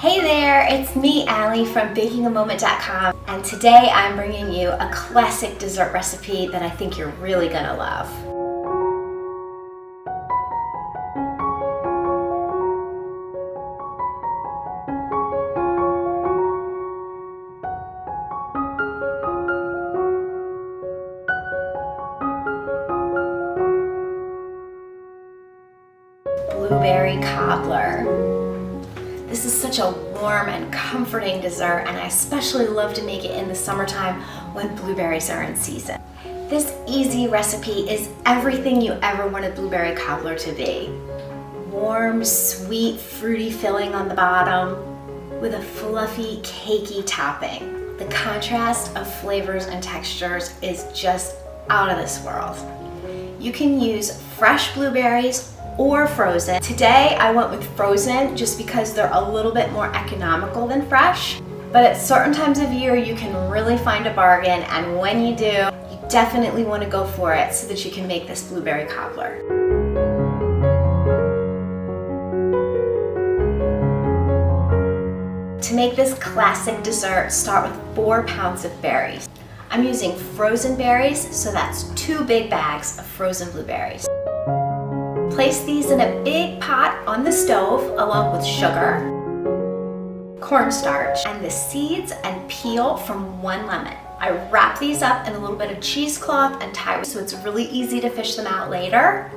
Hey there, it's me, Allie from bakingamoment.com, and today I'm bringing you a classic dessert recipe that I think you're really gonna love. Blueberry cobbler. This is such a warm and comforting dessert, and I especially love to make it in the summertime when blueberries are in season. This easy recipe is everything you ever want a blueberry cobbler to be. Warm, sweet, fruity filling on the bottom with a fluffy, cakey topping. The contrast of flavors and textures is just out of this world. You can use fresh blueberries or frozen. Today I went with frozen just because they're a little bit more economical than fresh, but at certain times of year you can really find a bargain, and when you do, you definitely want to go for it so that you can make this blueberry cobbler. To make this classic dessert, start with 4 pounds of berries. I'm using frozen berries, so that's 2 big bags of frozen blueberries. Place these in a big pot on the stove along with sugar, cornstarch, and the seeds and peel from 1 lemon. I wrap these up in a little bit of cheesecloth and tie so it's really easy to fish them out later.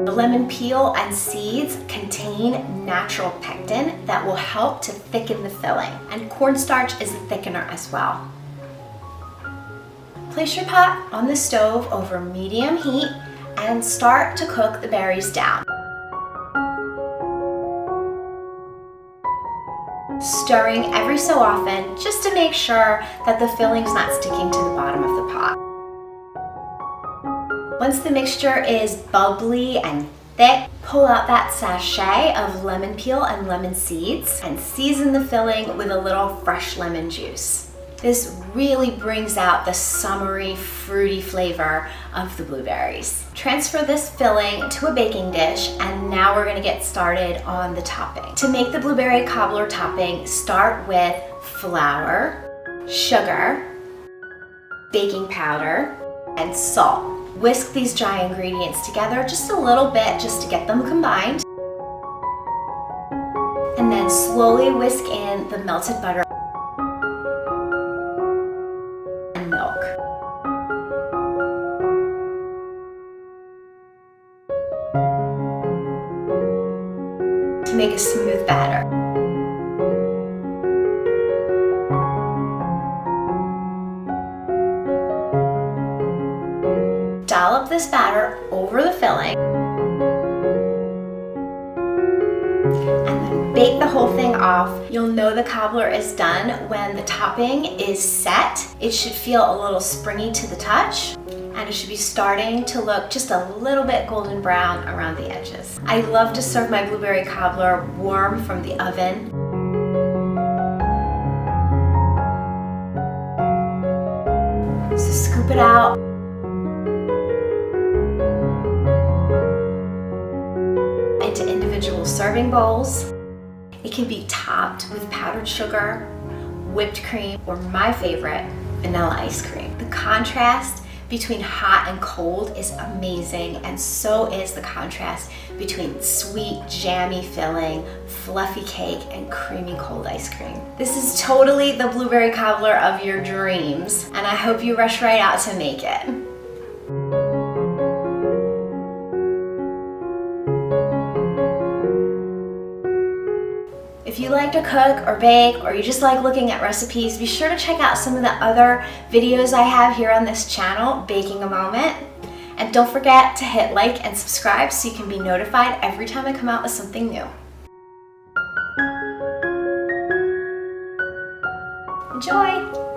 The lemon peel and seeds contain natural pectin that will help to thicken the filling, and cornstarch is a thickener as well. Place your pot on the stove over medium heat and start to cook the berries down. Stirring every so often just to make sure that the filling's not sticking to the bottom of the pot. Once the mixture is bubbly and thick, pull out that sachet of lemon peel and lemon seeds and season the filling with a little fresh lemon juice. This really brings out the summery, fruity flavor of the blueberries. Transfer this filling to a baking dish, and now we're gonna get started on the topping. To make the blueberry cobbler topping, start with flour, sugar, baking powder, and salt. Whisk these dry ingredients together just a little bit just to get them combined. And then slowly whisk in the melted butter and milk. To make a smooth batter. Dollop this batter over the filling and then bake the whole thing off. You'll know the cobbler is done when the topping is set. It should feel a little springy to the touch, and it should be starting to look just a little bit golden brown around the edges. I love to serve my blueberry cobbler warm from the oven. So scoop it out. Into individual serving bowls. It can be topped with powdered sugar, whipped cream, or my favorite, vanilla ice cream. The contrast between hot and cold is amazing, and so is the contrast between sweet, jammy filling, fluffy cake, and creamy cold ice cream. This is totally the blueberry cobbler of your dreams, and I hope you rush right out to make it. If you like to cook or bake, or you just like looking at recipes, be sure to check out some of the other videos I have here on this channel, Baking a Moment. And don't forget to hit like and subscribe so you can be notified every time I come out with something new. Enjoy!